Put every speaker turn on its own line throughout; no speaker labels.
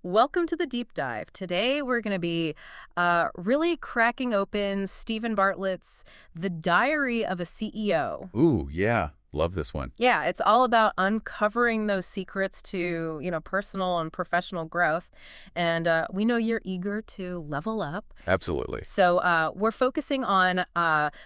Welcome to the deep dive. Today we're going to be really cracking open Stephen Bartlett's The Diary of a CEO.
Ooh, yeah. Love this one.
Yeah, it's all about uncovering those secrets to, personal and professional growth. And we know you're eager to level up.
Absolutely.
So we're focusing on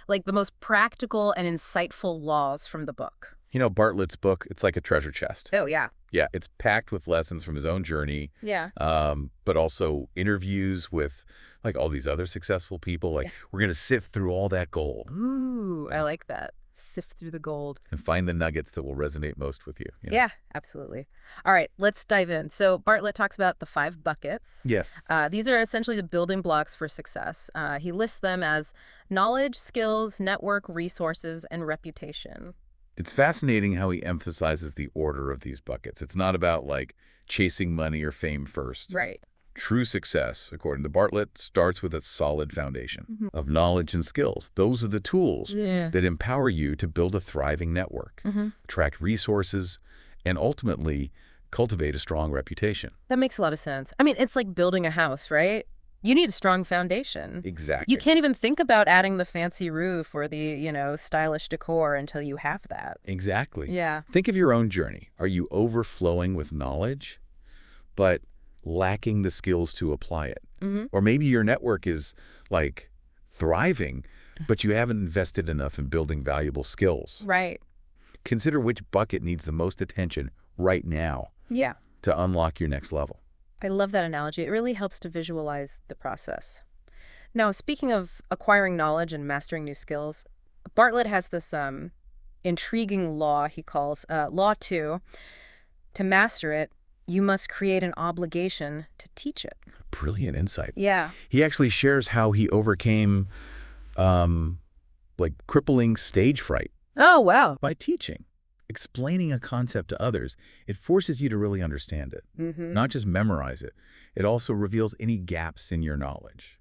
like the most practical and insightful laws from the book.
Bartlett's book, it's like a treasure chest.
Oh, yeah.
Yeah, it's packed with lessons from his own journey,
Yeah.
but also interviews with like all these other successful people. Like we're going to sift through all that gold
Ooh, I like that. Sift through the gold.
and find the nuggets that will resonate most with you.
Yeah, absolutely. All right, let's dive in. So Bartlett talks about the 5 buckets.
Yes.
These are essentially the building blocks for success. He lists them as knowledge, skills, network, resources, and reputation.
It's fascinating how he emphasizes the order of these buckets. It's not about like chasing money or fame first.
Right.
True success, according to Bartlett, starts with a solid foundation
Mhm.
of knowledge and skills. Those are the tools
Yeah.
that empower you to build a thriving network, attract resources, and ultimately cultivate a strong reputation.
That makes a lot of sense. I mean, it's like building a house, right? You need a strong foundation. You
Exactly.
can't even think about adding the fancy roof or the, stylish decor until you have that.
Exactly.
Yeah.
Think of your own journey. Are you overflowing with knowledge, but lacking the skills to apply it?
Hmm.
Or maybe your network is like thriving, but you haven't invested enough in building valuable skills.
Right.
Consider which bucket needs the most attention right now
Yeah.
to unlock your next level.
I love that analogy. It really helps to visualize the process. Now, speaking of acquiring knowledge and mastering new skills, Bartlett has this intriguing law he calls Law 2. To master it, you must create an obligation to teach it.
Brilliant insight.
Yeah.
He actually shares how he overcame like crippling stage fright
Oh, wow.
by teaching. Explaining a concept to others, it forces you to really understand it,
Mm-hmm.
not just memorize it. It also reveals any gaps in your knowledge.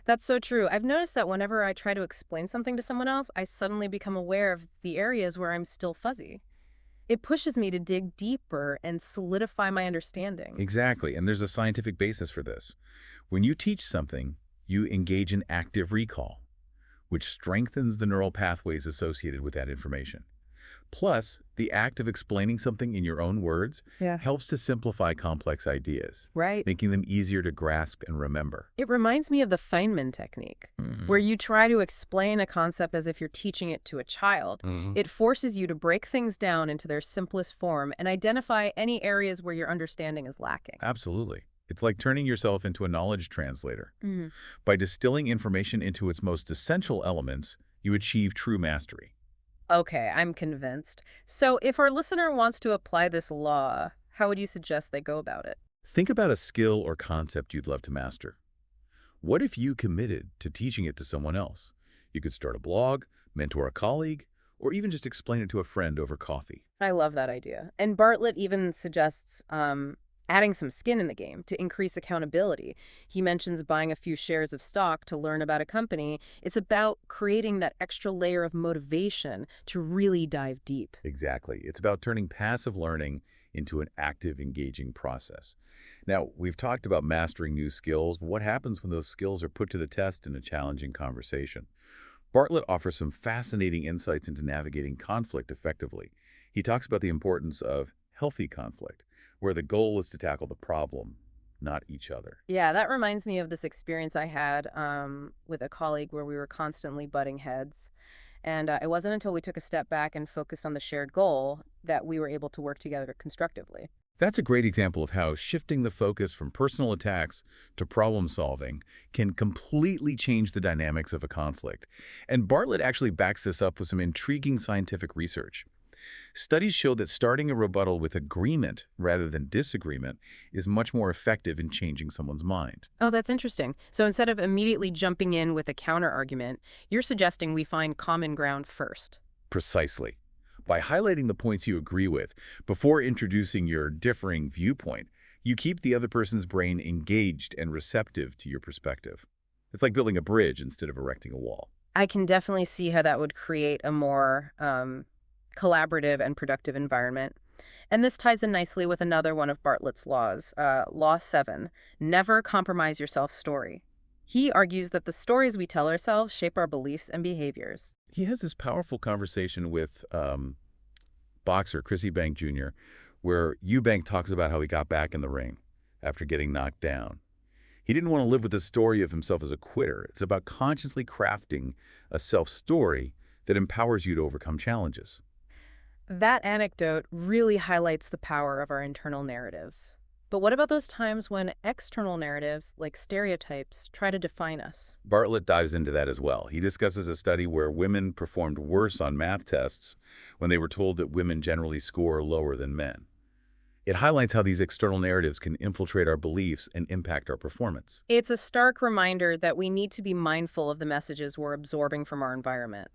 That's so true. I've noticed that whenever I try to explain something to someone else, I suddenly become aware of the areas where I'm still fuzzy. It pushes me to dig deeper and solidify my understanding.
Exactly, and there's a scientific basis for this. When you teach something, you engage in active recall, which strengthens the neural pathways associated with that information. Plus, the act of explaining something in your own words
Yeah.
helps to simplify complex ideas,
Right.
making them easier to grasp and remember.
It reminds me of the Feynman technique, where you try to explain a concept as if you're teaching it to a child.
Mhm.
It forces you to break things down into their simplest form and identify any areas where your understanding is lacking.
Absolutely. It's like turning yourself into a knowledge translator.
Mhm.
By distilling information into its most essential elements, you achieve true mastery.
Okay, I'm convinced. So if our listener wants to apply this law, how would you suggest they go about it?
Think about a skill or concept you'd love to master. What if you committed to teaching it to someone else? You could start a blog, mentor a colleague, or even just explain it to a friend over coffee.
I love that idea. And Bartlett even suggests adding some skin in the game to increase accountability. He mentions buying a few shares of stock to learn about a company. It's about creating that extra layer of motivation to really dive deep.
Exactly. It's about turning passive learning into an active, engaging process. Now, we've talked about mastering new skills, but what happens when those skills are put to the test in a challenging conversation? Bartlett offers some fascinating insights into navigating conflict effectively. He talks about the importance of healthy conflict, where the goal is to tackle the problem, not each other.
Yeah, that reminds me of this experience I had with a colleague where we were constantly butting heads. And it wasn't until we took a step back and focused on the shared goal that we were able to work together constructively.
That's a great example of how shifting the focus from personal attacks to problem solving can completely change the dynamics of a conflict. And Bartlett actually backs this up with some intriguing scientific research. Studies show that starting a rebuttal with agreement rather than disagreement is much more effective in changing someone's mind.
Oh, that's interesting. So instead of immediately jumping in with a counter argument, you're suggesting we find common ground first.
Precisely. By highlighting the points you agree with before introducing your differing viewpoint, you keep the other person's brain engaged and receptive to your perspective. It's like building a bridge instead of erecting a wall.
I can definitely see how that would create a more collaborative and productive environment. And this ties in nicely with another one of Bartlett's laws, Law 7, never compromise your self-story. He argues that the stories we tell ourselves shape our beliefs and behaviors.
He has this powerful conversation with boxer Chris Eubank Jr., where Eubank talks about how he got back in the ring after getting knocked down. He didn't want to live with the story of himself as a quitter. It's about consciously crafting a self-story that empowers you to overcome challenges.
That anecdote really highlights the power of our internal narratives. But what about those times when external narratives, like stereotypes, try to define us?
Bartlett dives into that as well. He discusses a study where women performed worse on math tests when they were told that women generally score lower than men. It highlights how these external narratives can infiltrate our beliefs and impact our performance.
It's a stark reminder that we need to be mindful of the messages we're absorbing from our environment.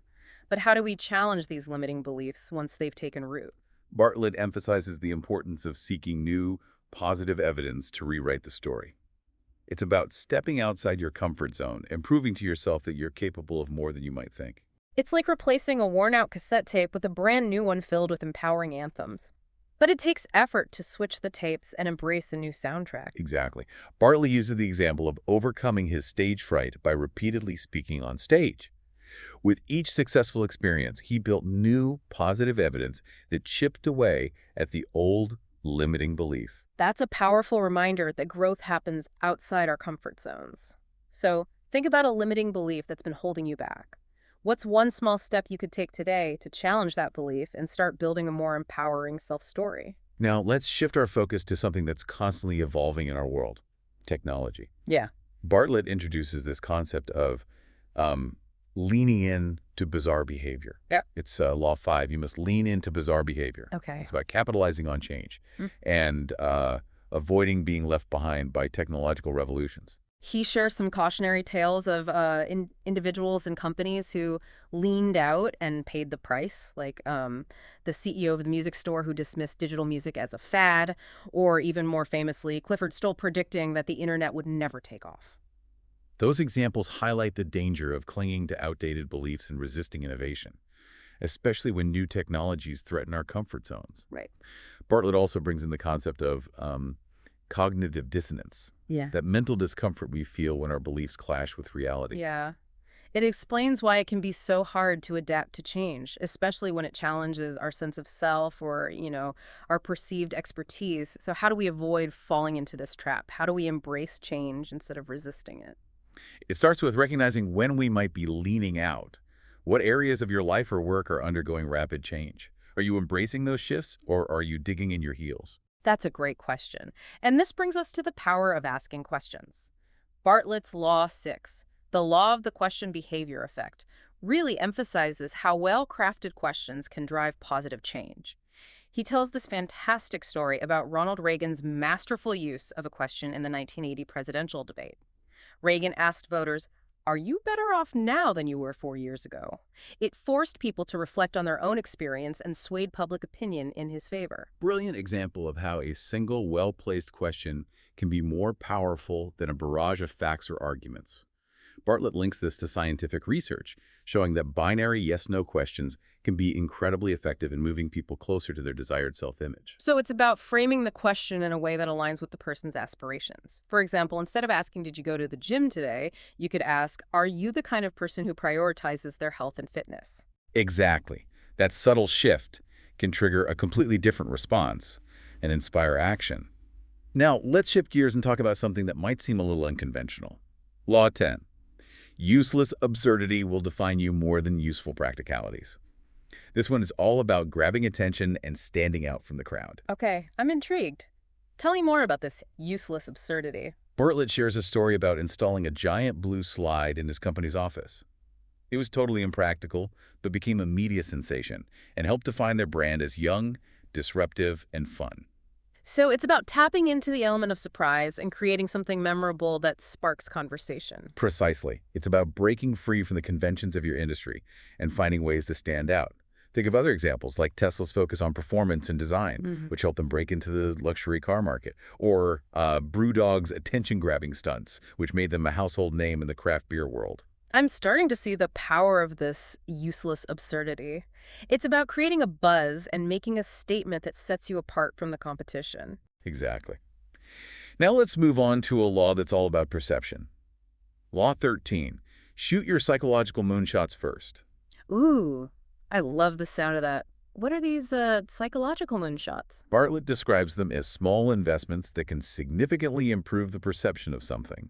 But how do we challenge these limiting beliefs once they've taken root?
Bartlett emphasizes the importance of seeking new, positive evidence to rewrite the story. It's about stepping outside your comfort zone and proving to yourself that you're capable of more than you might think.
It's like replacing a worn-out cassette tape with a brand new one filled with empowering anthems. But it takes effort to switch the tapes and embrace a new soundtrack.
Exactly. Bartlett uses the example of overcoming his stage fright by repeatedly speaking on stage. With each successful experience, he built new, positive evidence that chipped away at the old, limiting belief.
That's a powerful reminder that growth happens outside our comfort zones. So, think about a limiting belief that's been holding you back. What's one small step you could take today to challenge that belief and start building a more empowering self-story?
Now, let's shift our focus to something that's constantly evolving in our world, technology.
Yeah.
Bartlett introduces this concept of leaning in to bizarre behavior.
Yeah.
It's Law 5. You must lean into bizarre behavior.
Okay.
It's about capitalizing on change
Mm.
and avoiding being left behind by technological revolutions.
He shares some cautionary tales of individuals and companies who leaned out and paid the price, like the CEO of the music store who dismissed digital music as a fad, or even more famously, Clifford Stoll predicting that the internet would never take off.
Those examples highlight the danger of clinging to outdated beliefs and resisting innovation, especially when new technologies threaten our comfort zones.
Right.
Bartlett also brings in the concept of cognitive dissonance,
Yeah.
that mental discomfort we feel when our beliefs clash with reality.
Yeah. It explains why it can be so hard to adapt to change, especially when it challenges our sense of self or, our perceived expertise. So how do we avoid falling into this trap? How do we embrace change instead of resisting it?
It starts with recognizing when we might be leaning out. What areas of your life or work are undergoing rapid change? Are you embracing those shifts, or are you digging in your heels?
That's a great question. And this brings us to the power of asking questions. Bartlett's Law 6, the law of the question behavior effect, really emphasizes how well-crafted questions can drive positive change. He tells this fantastic story about Ronald Reagan's masterful use of a question in the 1980 presidential debate. Reagan asked voters, "Are you better off now than you were 4 years ago?" It forced people to reflect on their own experience and swayed public opinion in his favor.
Brilliant example of how a single, well-placed question can be more powerful than a barrage of facts or arguments. Bartlett links this to scientific research, showing that binary yes-no questions can be incredibly effective in moving people closer to their desired self-image.
So it's about framing the question in a way that aligns with the person's aspirations. For example, instead of asking, "Did you go to the gym today?" you could ask, "Are you the kind of person who prioritizes their health and fitness?"
Exactly. That subtle shift can trigger a completely different response and inspire action. Now, let's shift gears and talk about something that might seem a little unconventional. Law 10. Useless absurdity will define you more than useful practicalities. This one is all about grabbing attention and standing out from the crowd.
Okay, I'm intrigued. Tell me more about this useless absurdity.
Bartlett shares a story about installing a giant blue slide in his company's office. It was totally impractical, but became a media sensation and helped define their brand as young, disruptive, and fun.
So it's about tapping into the element of surprise and creating something memorable that sparks conversation.
Precisely. It's about breaking free from the conventions of your industry and finding ways to stand out. Think of other examples like Tesla's focus on performance and design, which helped them break into the luxury car market, or Brewdog's attention-grabbing stunts, which made them a household name in the craft beer world.
I'm starting to see the power of this useless absurdity. It's about creating a buzz and making a statement that sets you apart from the competition.
Exactly. Now let's move on to a law that's all about perception. Law 13. Shoot your psychological moonshots first.
Ooh, I love the sound of that. What are these psychological moonshots?
Bartlett describes them as small investments that can significantly improve the perception of something.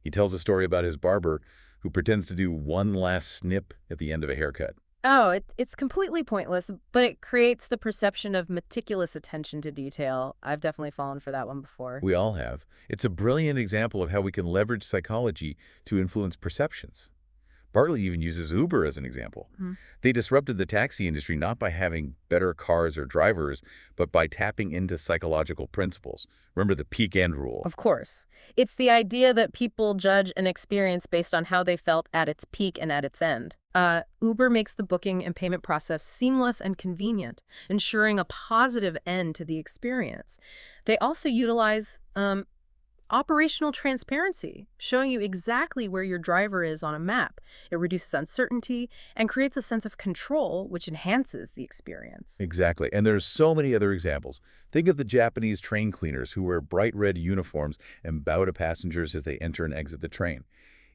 He tells a story about his barber who pretends to do one last snip at the end of a haircut.
Oh, it's completely pointless, but it creates the perception of meticulous attention to detail. I've definitely fallen for that one before.
We all have. It's a brilliant example of how we can leverage psychology to influence perceptions. Bartlett even uses Uber as an example.
Hmm.
They disrupted the taxi industry not by having better cars or drivers, but by tapping into psychological principles. Remember the peak end rule.
Of course. It's the idea that people judge an experience based on how they felt at its peak and at its end. Uber makes the booking and payment process seamless and convenient, ensuring a positive end to the experience. They also utilize operational transparency, showing you exactly where your driver is on a map. It reduces uncertainty and creates a sense of control, which enhances the experience.
Exactly. And there's so many other examples. Think of the Japanese train cleaners who wear bright red uniforms and bow to passengers as they enter and exit the train.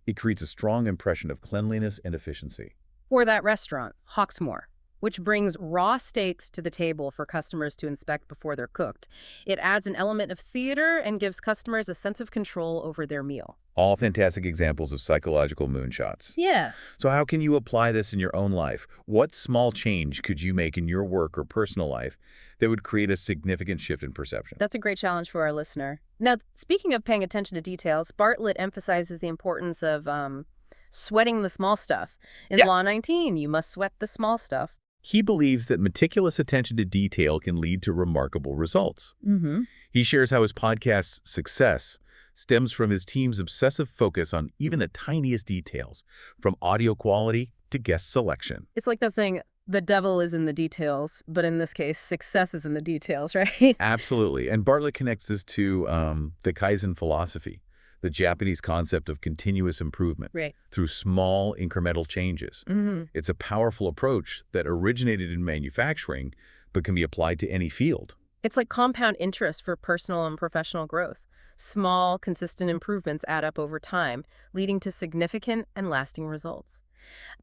It creates a strong impression of cleanliness and efficiency.
Or that restaurant, Hawksmoor, which brings raw steaks to the table for customers to inspect before they're cooked. It adds an element of theater and gives customers a sense of control over their meal.
All fantastic examples of psychological moonshots.
Yeah.
So how can you apply this in your own life? What small change could you make in your work or personal life that would create a significant shift in perception?
That's a great challenge for our listener. Now, speaking of paying attention to details, Bartlett emphasizes the importance of sweating the small stuff. In
Yeah.
Law 19, you must sweat the small stuff.
He believes that meticulous attention to detail can lead to remarkable results.
Mm-hmm.
He shares how his podcast's success stems from his team's obsessive focus on even the tiniest details, from audio quality to guest selection.
It's like that saying, the devil is in the details, but in this case, success is in the details, right?
Absolutely. And Bartlett connects this to the Kaizen philosophy, the Japanese concept of continuous improvement
Right.
through small incremental changes.
Mm-hmm.
It's a powerful approach that originated in manufacturing but can be applied to any field.
It's like compound interest for personal and professional growth. Small, consistent improvements add up over time, leading to significant and lasting results.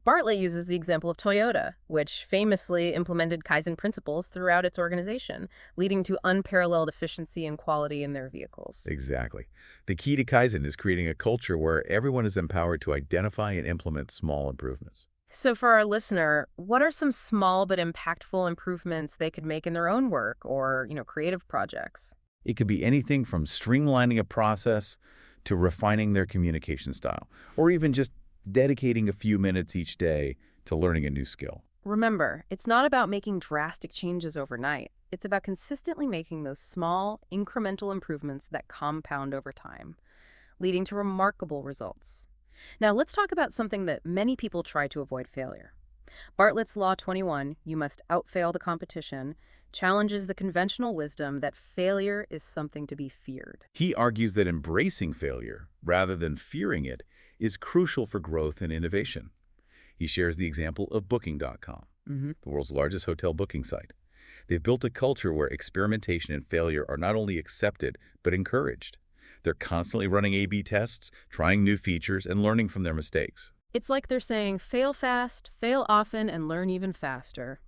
Bartlett uses the example of Toyota, which famously implemented Kaizen principles throughout its organization, leading to unparalleled efficiency and quality in their vehicles.
Exactly. The key to Kaizen is creating a culture where everyone is empowered to identify and implement small improvements.
So for our listener, what are some small but impactful improvements they could make in their own work or, creative projects?
It could be anything from streamlining a process to refining their communication style, or even just dedicating a few minutes each day to learning a new skill.
Remember, it's not about making drastic changes overnight. It's about consistently making those small, incremental improvements that compound over time, leading to remarkable results. Now, let's talk about something that many people try to avoid: failure. Bartlett's Law 21, you must outfail the competition, challenges the conventional wisdom that failure is something to be feared.
He argues that embracing failure, rather than fearing it, is crucial for growth and innovation. He shares the example of Booking.com,
Mm-hmm.
the world's largest hotel booking site. They've built a culture where experimentation and failure are not only accepted, but encouraged. They're constantly running A/B tests, trying new features, and learning from their mistakes.
It's like they're saying, fail fast, fail often, and learn even faster.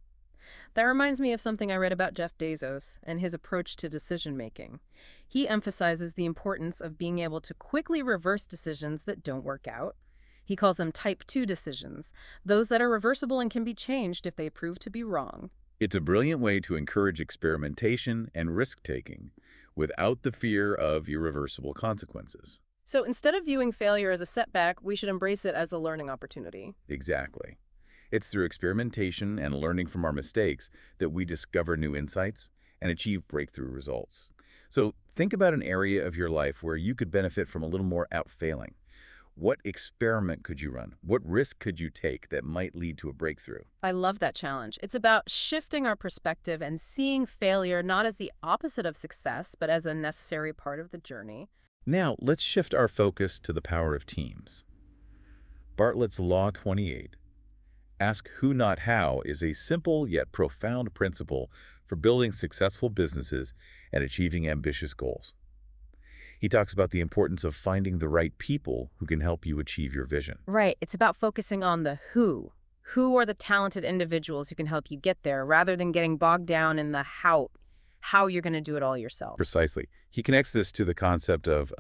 That reminds me of something I read about Jeff Bezos and his approach to decision making. He emphasizes the importance of being able to quickly reverse decisions that don't work out. He calls them type 2 decisions, those that are reversible and can be changed if they prove to be wrong.
It's a brilliant way to encourage experimentation and risk-taking without the fear of irreversible consequences.
So instead of viewing failure as a setback, we should embrace it as a learning opportunity.
Exactly. It's through experimentation and learning from our mistakes that we discover new insights and achieve breakthrough results. So think about an area of your life where you could benefit from a little more outfailing. What experiment could you run? What risk could you take that might lead to a breakthrough?
I love that challenge. It's about shifting our perspective and seeing failure not as the opposite of success, but as a necessary part of the journey.
Now, let's shift our focus to the power of teams. Bartlett's Law 28, ask who not how, is a simple yet profound principle for building successful businesses and achieving ambitious goals. He talks about the importance of finding the right people who can help you achieve your vision.
Right. It's about focusing on the who. Who are the talented individuals who can help you get there rather than getting bogged down in the how you're going to do it all yourself.
Precisely. He connects this to the concept of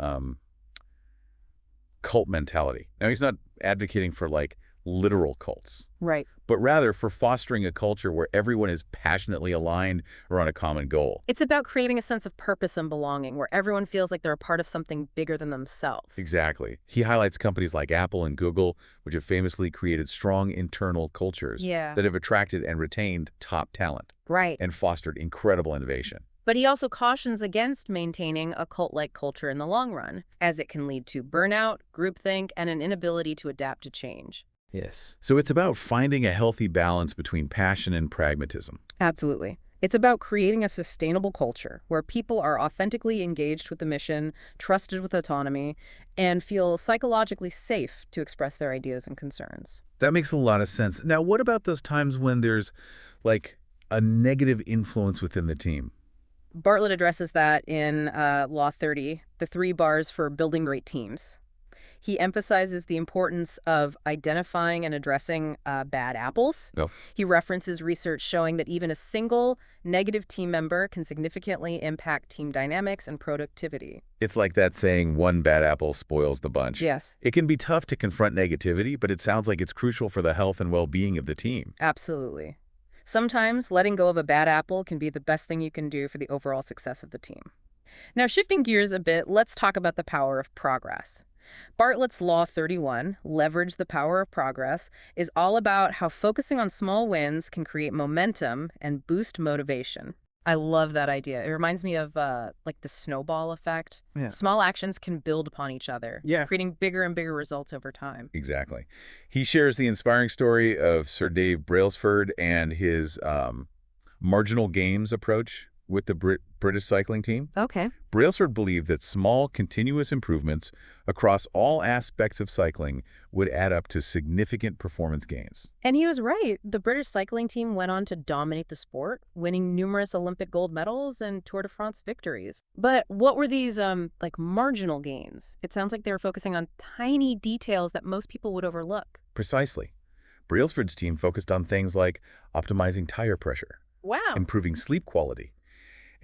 cult mentality. Now, he's not advocating for like literal cults,
Right.
but rather for fostering a culture where everyone is passionately aligned around a common goal.
It's about creating a sense of purpose and belonging where everyone feels like they're a part of something bigger than themselves.
Exactly. He highlights companies like Apple and Google, which have famously created strong internal cultures
Yeah.
that have attracted and retained top talent
Right.
and fostered incredible innovation.
But he also cautions against maintaining a cult-like culture in the long run, as it can lead to burnout, groupthink, and an inability to adapt to change.
Yes. So it's about finding a healthy balance between passion and pragmatism.
Absolutely. It's about creating a sustainable culture where people are authentically engaged with the mission, trusted with autonomy, and feel psychologically safe to express their ideas and concerns.
That makes a lot of sense. Now, what about those times when there's like a negative influence within the team?
Bartlett addresses that in Law 30, the 3 bars for building great teams. He emphasizes the importance of identifying and addressing bad apples.
Oh.
He references research showing that even a single negative team member can significantly impact team dynamics and productivity.
It's like that saying, one bad apple spoils the bunch.
Yes,
It can be tough to confront negativity, but it sounds like it's crucial for the health and well-being of the team.
absolutely. Sometimes letting go of a bad apple can be the best thing you can do for the overall success of the team. Now, shifting gears a bit, let's talk about the power of progress. Bartlett's Law 31, Leverage the Power of Progress, is all about how focusing on small wins can create momentum and boost motivation. I love that idea. It reminds me of like the snowball effect.
Yeah.
Small actions can build upon each other,
Yeah.
creating bigger and bigger results over time.
Exactly. He shares the inspiring story of Sir Dave Brailsford and his marginal gains approach with the British cycling team.
Okay.
Brailsford believed that small, continuous improvements across all aspects of cycling would add up to significant performance gains.
And he was right. The British cycling team went on to dominate the sport, winning numerous Olympic gold medals and Tour de France victories. But what were these, like, marginal gains? It sounds like they were focusing on tiny details that most people would overlook.
Precisely. Brailsford's team focused on things like optimizing tire pressure,
Wow.
improving sleep quality,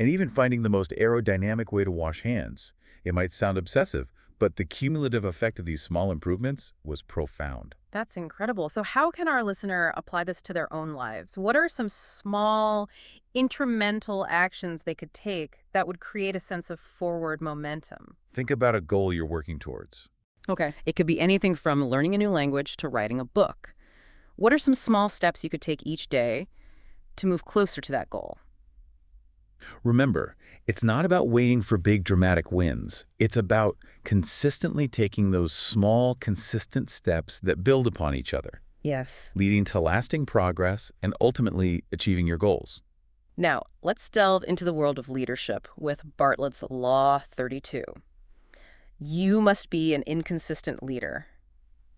and even finding the most aerodynamic way to wash hands. It might sound obsessive, but the cumulative effect of these small improvements was profound.
That's incredible. So how can our listener apply this to their own lives? What are some small, incremental actions they could take that would create a sense of forward momentum?
Think about a goal you're working towards.
Okay. It could be anything from learning a new language to writing a book. What are some small steps you could take each day to move closer to that goal?
Remember, it's not about waiting for big dramatic wins. It's about consistently taking those small, consistent steps that build upon each other,
Yes.
leading to lasting progress and ultimately achieving your goals.
Now, let's delve into the world of leadership with Bartlett's Law 32. You must be an inconsistent leader.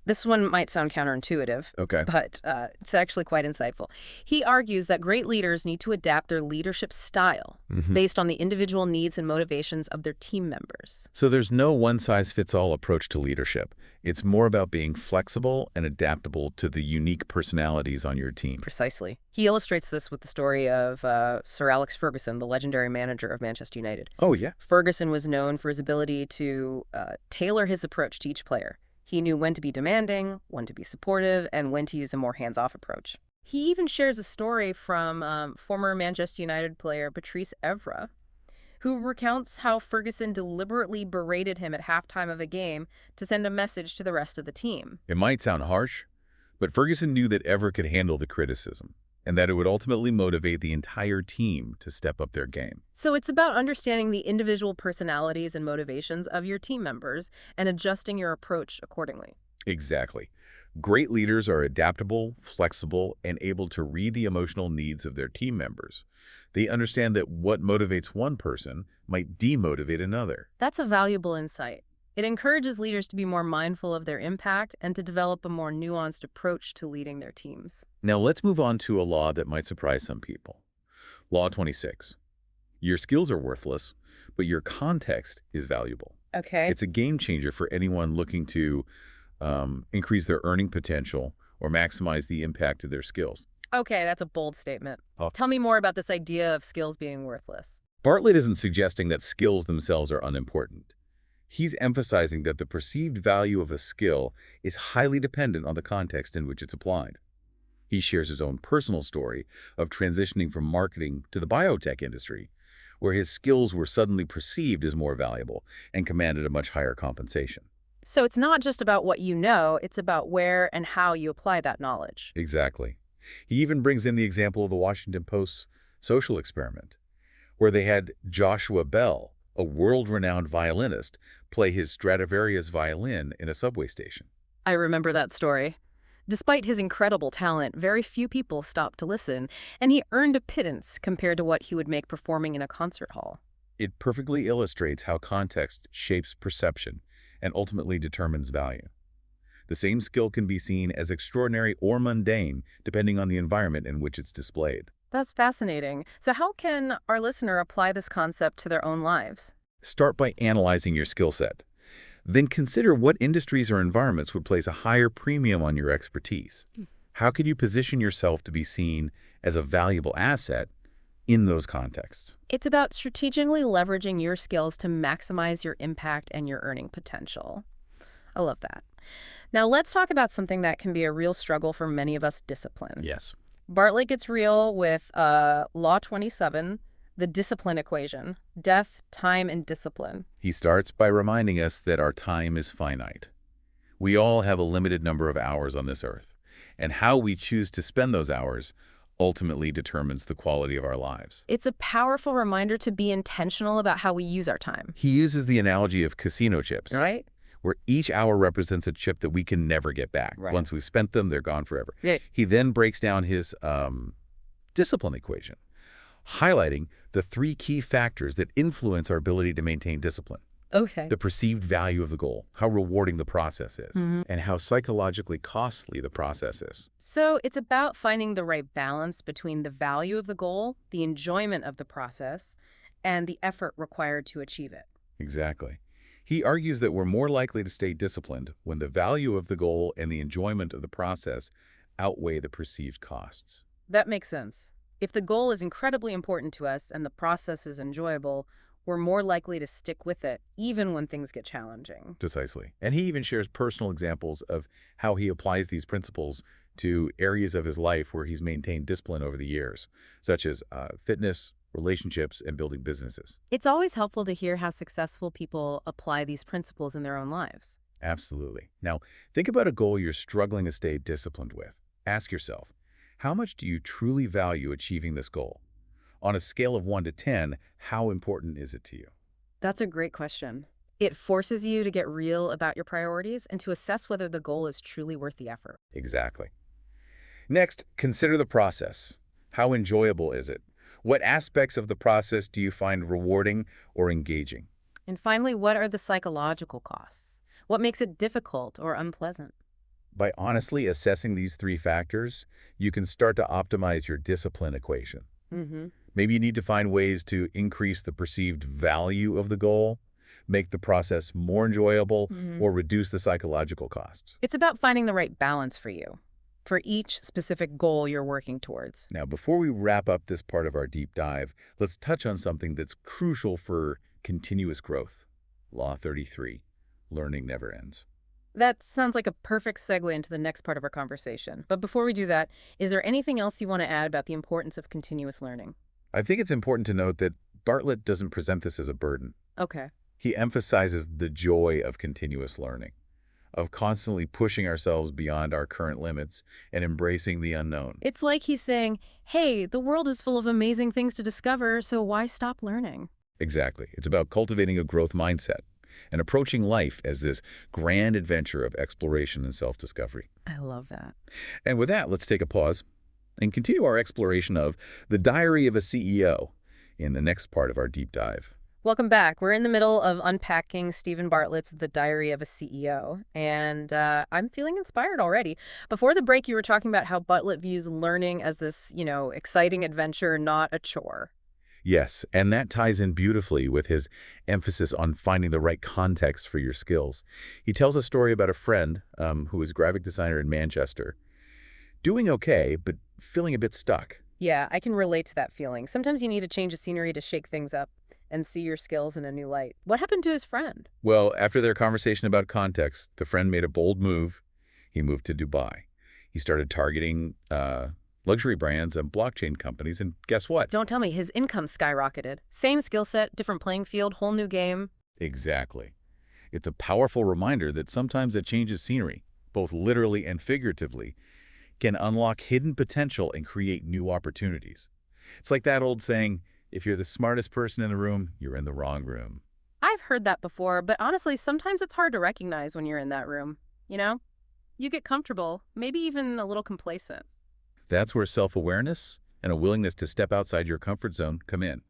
This one might sound counterintuitive,
Okay.
but it's actually quite insightful. He argues that great leaders need to adapt their leadership style based on the individual needs and motivations of their team members.
So there's no one-size-fits-all approach to leadership. It's more about being flexible and adaptable to the unique personalities on your team.
Precisely. He illustrates this with the story of Sir Alex Ferguson, the legendary manager of Manchester United.
Oh, yeah.
Ferguson was known for his ability to tailor his approach to each player. He knew when to be demanding, when to be supportive, and when to use a more hands-off approach. He even shares a story from former Manchester United player Patrice Evra, who recounts how Ferguson deliberately berated him at halftime of a game to send a message to the rest of the team.
It might sound harsh, but Ferguson knew that Ever could handle the criticism and that it would ultimately motivate the entire team to step up their game.
So it's about understanding the individual personalities and motivations of your team members and adjusting your approach accordingly.
Exactly. Great leaders are adaptable, flexible, and able to read the emotional needs of their team members. They understand that what motivates one person might demotivate another.
That's a valuable insight. It encourages leaders to be more mindful of their impact and to develop a more nuanced approach to leading their teams.
Now let's move on to a law that might surprise some people. Law 26. Your skills are worthless, but your context is valuable.
Okay.
It's a game changer for anyone looking to increase their earning potential or maximize the impact of their skills.
Okay, that's a bold statement.
Oh.
Tell me more about this idea of skills being worthless.
Bartlett isn't suggesting that skills themselves are unimportant. He's emphasizing that the perceived value of a skill is highly dependent on the context in which it's applied. He shares his own personal story of transitioning from marketing to the biotech industry, where his skills were suddenly perceived as more valuable and commanded a much higher compensation.
So it's not just about what you know, it's about where and how you apply that knowledge.
Exactly. He even brings in the example of the Washington Post's social experiment, where they had Joshua Bell, a world-renowned violinist, play his Stradivarius violin in a subway station.
I remember that story. Despite his incredible talent, very few people stopped to listen, and he earned a pittance compared to what he would make performing in a concert hall.
It perfectly illustrates how context shapes perception and ultimately determines value. The same skill can be seen as extraordinary or mundane, depending on the environment in which it's displayed.
That's fascinating. So how can our listener apply this concept to their own lives?
Start by analyzing your skill set. Then consider what industries or environments would place a higher premium on your expertise. How could you position yourself to be seen as a valuable asset in those contexts?
It's about strategically leveraging your skills to maximize your impact and your earning potential. I love that. Now let's talk about something that can be a real struggle for many of us: discipline.
Yes.
Bartlett gets real with Law 27, the discipline equation: death, time, and discipline.
He starts by reminding us that our time is finite. We all have a limited number of hours on this earth, and how we choose to spend those hours ultimately determines the quality of our lives.
It's a powerful reminder to be intentional about how we use our time.
He uses the analogy of casino chips,
Right?
where each hour represents a chip that we can never get back.
Right.
Once we've spent them, they're gone forever.
Yeah.
He then breaks down his discipline equation, highlighting the three key factors that influence our ability to maintain discipline.
Okay.
The perceived value of the goal, how rewarding the process is, and how psychologically costly the process is.
So it's about finding the right balance between the value of the goal, the enjoyment of the process, and the effort required to achieve it.
Exactly. He argues that we're more likely to stay disciplined when the value of the goal and the enjoyment of the process outweigh the perceived costs.
That makes sense. If the goal is incredibly important to us and the process is enjoyable, we're more likely to stick with it, even when things get challenging.
Precisely. And he even shares personal examples of how he applies these principles to areas of his life where he's maintained discipline over the years, such as fitness, relationships, and building businesses.
It's always helpful to hear how successful people apply these principles in their own lives.
Absolutely. Now, think about a goal you're struggling to stay disciplined with. Ask yourself, how much do you truly value achieving this goal? On a scale of 1 to 10, how important is it to you?
That's a great question. It forces you to get real about your priorities and to assess whether the goal is truly worth the effort.
Exactly. Next, consider the process. How enjoyable is it? What aspects of the process do you find rewarding or engaging?
And finally, what are the psychological costs? What makes it difficult or unpleasant?
By honestly assessing these three factors, you can start to optimize your discipline equation. Maybe you need to find ways to increase the perceived value of the goal, make the process more enjoyable, or reduce the psychological costs.
It's about finding the right balance for you, for each specific goal you're working towards.
Now, before we wrap up this part of our deep dive, let's touch on something that's crucial for continuous growth. Law 33, learning never ends.
That sounds like a perfect segue into the next part of our conversation. But before we do that, is there anything else you want to add about the importance of continuous learning?
I think it's important to note that Bartlett doesn't present this as a burden.
Okay.
He emphasizes the joy of continuous learning, of constantly pushing ourselves beyond our current limits and embracing the unknown.
It's like he's saying, hey, the world is full of amazing things to discover, so why stop learning?
Exactly. It's about cultivating a growth mindset and approaching life as this grand adventure of exploration and self-discovery.
I love that.
And with that, let's take a pause and continue our exploration of The Diary of a CEO in the next part of our deep dive.
Welcome back. We're in the middle of unpacking Stephen Bartlett's The Diary of a CEO, and I'm feeling inspired already. Before the break, you were talking about how Bartlett views learning as this, exciting adventure, not a chore.
Yes, and that ties in beautifully with his emphasis on finding the right context for your skills. He tells a story about a friend who is a graphic designer in Manchester, doing okay, but feeling a bit stuck.
Yeah, I can relate to that feeling. Sometimes you need a change of scenery to shake things up and see your skills in a new light. What happened to his friend?
Well, after their conversation about context, the friend made a bold move. He moved to Dubai. He started targeting luxury brands and blockchain companies, and guess what?
Don't tell me his income skyrocketed. Same skill set, different playing field, whole new game.
Exactly. It's a powerful reminder that sometimes a change of scenery, both literally and figuratively, can unlock hidden potential and create new opportunities. It's like that old saying, if you're the smartest person in the room, you're in the wrong room.
I've heard that before, but honestly, sometimes it's hard to recognize when you're in that room. You know? You get comfortable, maybe even a little complacent.
That's where self-awareness and a willingness to step outside your comfort zone come in.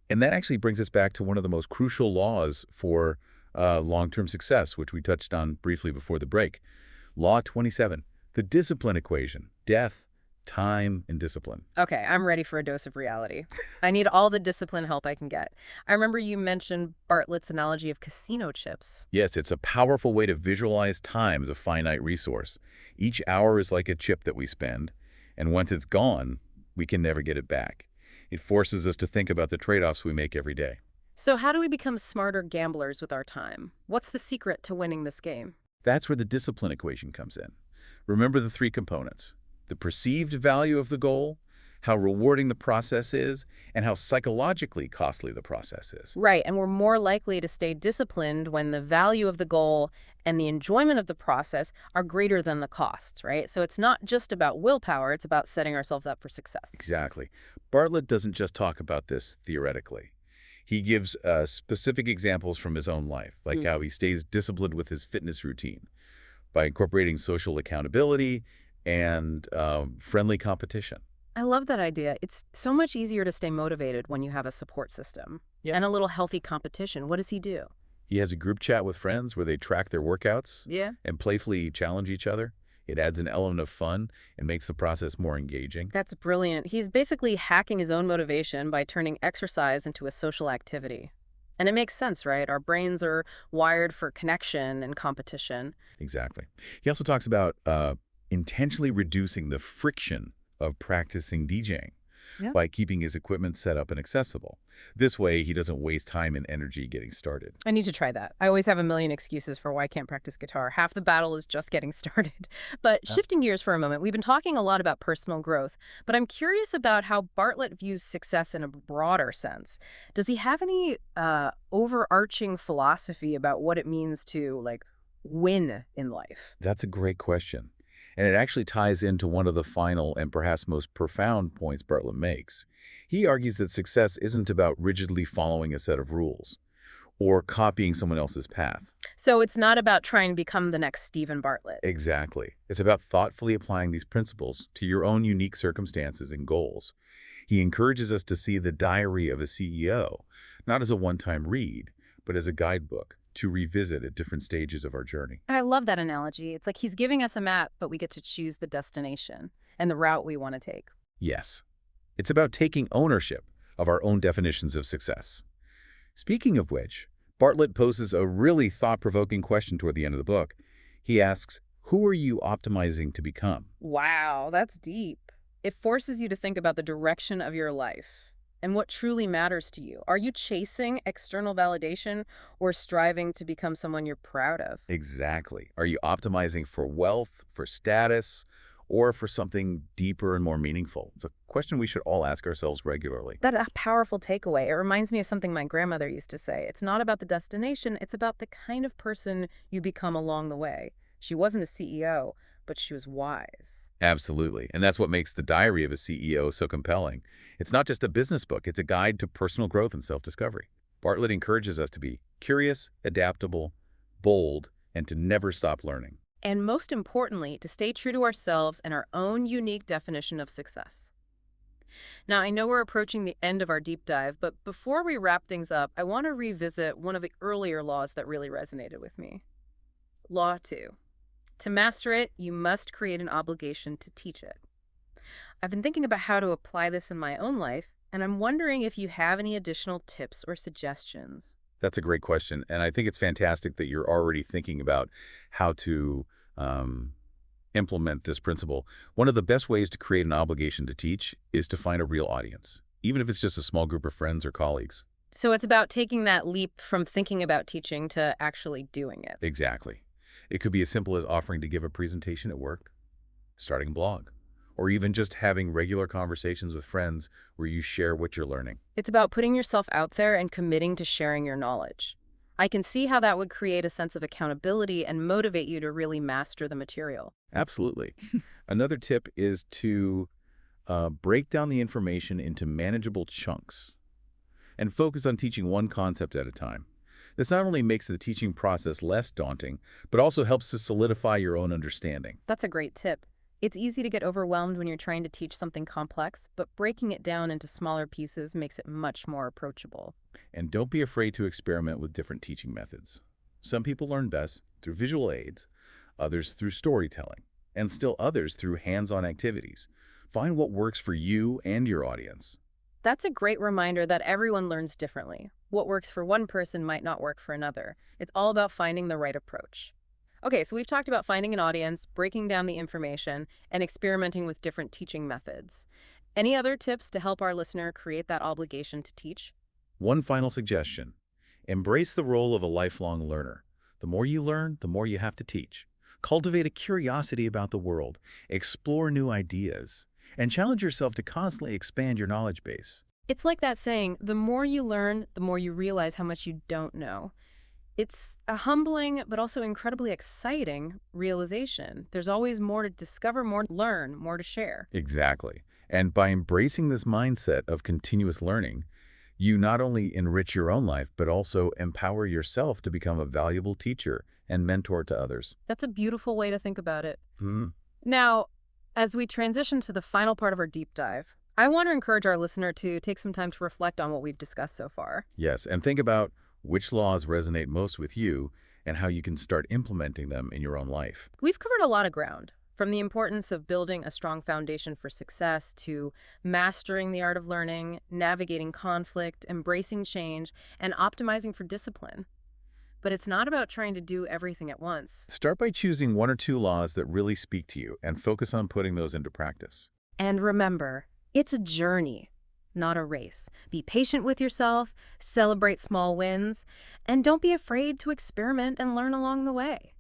And that actually brings us back to one of the most crucial laws for long-term success, which we touched on briefly before the break. Law 27, the discipline equation, death, time, and discipline.
Okay, I'm ready for a dose of reality. I need all the discipline help I can get. I remember you mentioned Bartlett's analogy of casino chips.
Yes, it's a powerful way to visualize time as a finite resource. Each hour is like a chip that we spend, and once it's gone, we can never get it back. It forces us to think about the trade-offs we make every day.
So how do we become smarter gamblers with our time? What's the secret to winning this game?
That's where the discipline equation comes in. Remember the three components: the perceived value of the goal, how rewarding the process is, and how psychologically costly the process is.
Right, and we're more likely to stay disciplined when the value of the goal and the enjoyment of the process are greater than the costs, right? So it's not just about willpower, it's about setting ourselves up for success.
Exactly. Bartlett doesn't just talk about this theoretically. He gives specific examples from his own life, like how he stays disciplined with his fitness routine by incorporating social accountability and friendly competition.
I love that idea. It's so much easier to stay motivated when you have a support system
Yeah.
and a little healthy competition. What does he do?
He has a group chat with friends where they track their workouts
Yeah.
and playfully challenge each other. It adds an element of fun and makes the process more engaging.
That's brilliant. He's basically hacking his own motivation by turning exercise into a social activity. And it makes sense, right? Our brains are wired for connection and competition.
Exactly. He also talks about intentionally reducing the friction of practicing DJing
Yeah.
by keeping his equipment set up and accessible. This way, he doesn't waste time and energy getting started.
I need to try that. I always have a million excuses for why I can't practice guitar. Half the battle is just getting started. But
Yeah.
shifting gears for a moment, we've been talking a lot about personal growth, but I'm curious about how Bartlett views success in a broader sense. Does he have any overarching philosophy about what it means to, like, win in life?
That's a great question. And it actually ties into one of the final and perhaps most profound points Bartlett makes. He argues that success isn't about rigidly following a set of rules or copying someone else's path.
So it's not about trying to become the next Stephen Bartlett.
Exactly. It's about thoughtfully applying these principles to your own unique circumstances and goals. He encourages us to see the diary of a CEO, not as a one-time read, but as a guidebook to revisit at different stages of our journey.
I love that analogy. It's like he's giving us a map, but we get to choose the destination and the route we want to take.
Yes, it's about taking ownership of our own definitions of success. Speaking of which, Bartlett poses a really thought-provoking question toward the end of the book. He asks, who are you optimizing to become?
Wow, that's deep. It forces you to think about the direction of your life and what truly matters to you. Are you chasing external validation or striving to become someone you're proud of?
Exactly. Are you optimizing for wealth, for status, or for something deeper and more meaningful? It's a question we should all ask ourselves regularly.
That's a powerful takeaway. It reminds me of something my grandmother used to say. It's not about the destination, it's about the kind of person you become along the way. She wasn't a CEO, but she was wise.
Absolutely. And that's what makes The Diary of a CEO so compelling. It's not just a business book, it's a guide to personal growth and self-discovery. Bartlett encourages us to be curious, adaptable, bold, and to never stop learning.
And most importantly, to stay true to ourselves and our own unique definition of success. Now, I know we're approaching the end of our deep dive, but before we wrap things up, I want to revisit one of the earlier laws that really resonated with me. Law 2. To master it, you must create an obligation to teach it. I've been thinking about how to apply this in my own life, and I'm wondering if you have any additional tips or suggestions.
That's a great question, and I think it's fantastic that you're already thinking about how to um, implement this principle. One of the best ways to create an obligation to teach is to find a real audience, even if it's just a small group of friends or colleagues.
So it's about taking that leap from thinking about teaching to actually doing it.
Exactly. It could be as simple as offering to give a presentation at work, starting a blog, or even just having regular conversations with friends where you share what you're learning.
It's about putting yourself out there and committing to sharing your knowledge. I can see how that would create a sense of accountability and motivate you to really master the material.
Absolutely. Another tip is to break down the information into manageable chunks and focus on teaching one concept at a time. This not only makes the teaching process less daunting, but also helps to solidify your own understanding.
That's a great tip. It's easy to get overwhelmed when you're trying to teach something complex, but breaking it down into smaller pieces makes it much more approachable.
And don't be afraid to experiment with different teaching methods. Some people learn best through visual aids, others through storytelling, and still others through hands-on activities. Find what works for you and your audience.
That's a great reminder that everyone learns differently. What works for one person might not work for another. It's all about finding the right approach. Okay, so we've talked about finding an audience, breaking down the information, and experimenting with different teaching methods. Any other tips to help our listener create that obligation to teach?
One final suggestion. Embrace the role of a lifelong learner. The more you learn, the more you have to teach. Cultivate a curiosity about the world, explore new ideas, and challenge yourself to constantly expand your knowledge base.
It's like that saying, the more you learn, the more you realize how much you don't know. It's a humbling, but also incredibly exciting realization. There's always more to discover, more to learn, more to share.
Exactly. And by embracing this mindset of continuous learning, you not only enrich your own life, but also empower yourself to become a valuable teacher and mentor to others.
That's a beautiful way to think about it.
Mhm.
Now, as we transition to the final part of our deep dive, I want to encourage our listener to take some time to reflect on what we've discussed so far.
Yes, and think about which laws resonate most with you and how you can start implementing them in your own life.
We've covered a lot of ground, from the importance of building a strong foundation for success to mastering the art of learning, navigating conflict, embracing change, and optimizing for discipline. But it's not about trying to do everything at once.
Start by choosing one or two laws that really speak to you and focus on putting those into practice.
And remember, it's a journey, not a race. Be patient with yourself, celebrate small wins, and don't be afraid to experiment and learn along the way.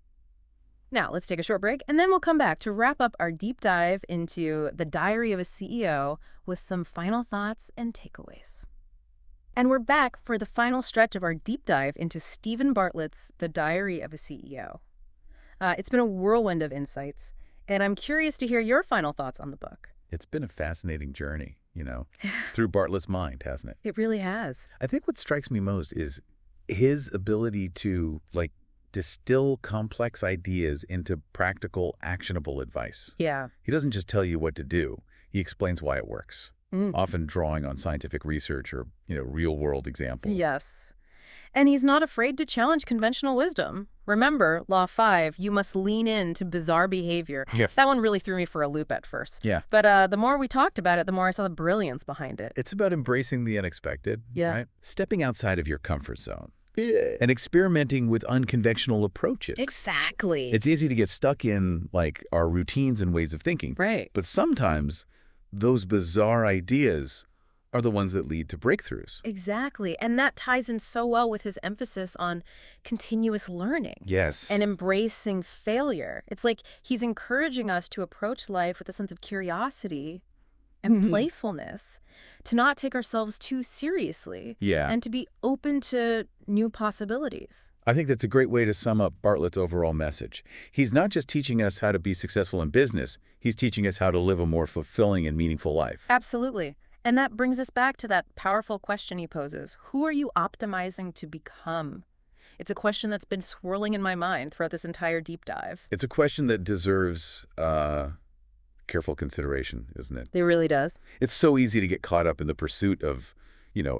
Now, let's take a short break, and then we'll come back to wrap up our deep dive into The Diary of a CEO with some final thoughts and takeaways. And we're back for the final stretch of our deep dive into Stephen Bartlett's The Diary of a CEO. It's been a whirlwind of insights, and I'm curious to hear your final thoughts on the book.
It's been a fascinating journey, through Bartlett's mind, hasn't it?
It really has.
I think what strikes me most is his ability to, distill complex ideas into practical, actionable advice.
Yeah.
He doesn't just tell you what to do. He explains why it works,
Mm.
often drawing on scientific research or, real-world examples.
Yes. And he's not afraid to challenge conventional wisdom. Remember, Law 5, you must lean into bizarre behavior.
Yeah.
That one really threw me for a loop at first.
Yeah.
But the more we talked about it, the more I saw the brilliance behind it.
It's about embracing the unexpected,
Yeah.
right? Stepping outside of your comfort zone and experimenting with unconventional approaches.
Exactly.
It's easy to get stuck in, our routines and ways of thinking.
Right.
But sometimes those bizarre ideas are the ones that lead to breakthroughs.
Exactly. And that ties in so well with his emphasis on continuous learning.
Yes.
And embracing failure. It's like he's encouraging us to approach life with a sense of curiosity and playfulness, to not take ourselves too seriously,
Yeah.
and to be open to new possibilities.
I think that's a great way to sum up Bartlett's overall message. He's not just teaching us how to be successful in business, he's teaching us how to live a more fulfilling and meaningful life.
Absolutely. And that brings us back to that powerful question he poses. Who are you optimizing to become? It's a question that's been swirling in my mind throughout this entire deep dive.
It's a question that deserves careful consideration, isn't it?
It really does.
It's so easy to get caught up in the pursuit of,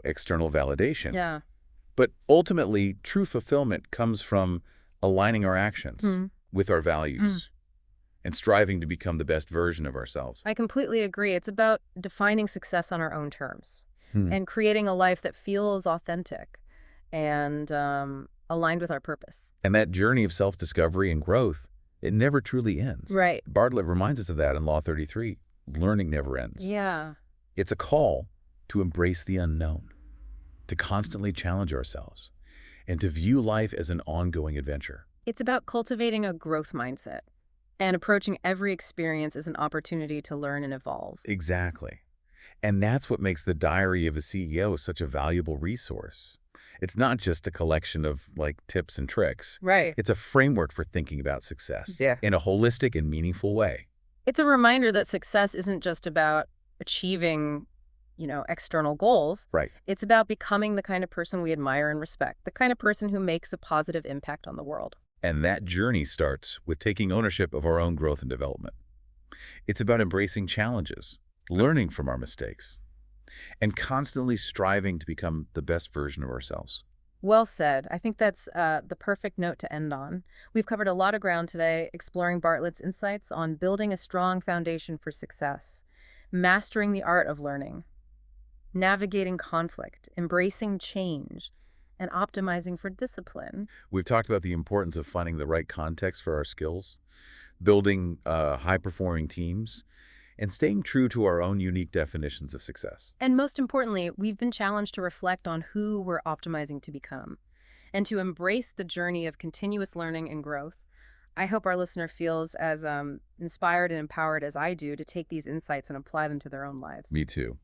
external validation.
Yeah.
But ultimately, true fulfillment comes from aligning our actions
Hmm.
with our values and striving to become the best version of ourselves.
I completely agree. It's about defining success on our own terms
Hmm.
and creating a life that feels authentic and aligned with our purpose.
And that journey of self-discovery and growth, it never truly ends.
Right.
Bartlett reminds us of that in Law 33. Learning never ends.
Yeah.
It's a call to embrace the unknown, to constantly challenge ourselves, and to view life as an ongoing adventure.
It's about cultivating a growth mindset and approaching every experience as an opportunity to learn and evolve.
Exactly. And that's what makes the Diary of a CEO such a valuable resource. It's not just a collection of, tips and tricks.
Right.
It's a framework for thinking about success
Yeah.
in a holistic and meaningful way.
It's a reminder that success isn't just about achieving, external goals.
Right.
It's about becoming the kind of person we admire and respect, the kind of person who makes a positive impact on the world.
And that journey starts with taking ownership of our own growth and development. It's about embracing challenges, learning from our mistakes, and constantly striving to become the best version of ourselves.
Well said. I think that's the perfect note to end on. We've covered a lot of ground today, exploring Bartlett's insights on building a strong foundation for success, mastering the art of learning, navigating conflict, embracing change, and optimizing for discipline.
We've talked about the importance of finding the right context for our skills, building high-performing teams, and staying true to our own unique definitions of success.
And most importantly, we've been challenged to reflect on who we're optimizing to become and to embrace the journey of continuous learning and growth. I hope our listener feels as inspired and empowered as I do to take these insights and apply them to their own lives.
Me too.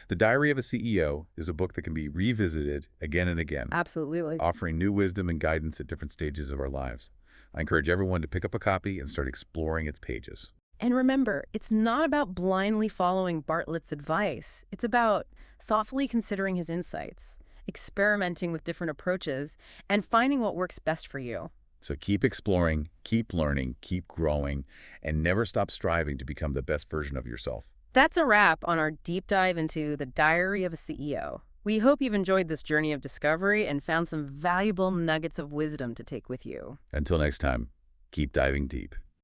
The Diary of a CEO is a book that can be revisited again and again,
Absolutely.
offering new wisdom and guidance at different stages of our lives. I encourage everyone to pick up a copy and start exploring its pages.
And remember, it's not about blindly following Bartlett's advice. It's about thoughtfully considering his insights, experimenting with different approaches, and finding what works best for you.
So keep exploring, keep learning, keep growing, and never stop striving to become the best version of yourself.
That's a wrap on our deep dive into the Diary of a CEO. We hope you've enjoyed this journey of discovery and found some valuable nuggets of wisdom to take with you.
Until next time, keep diving deep.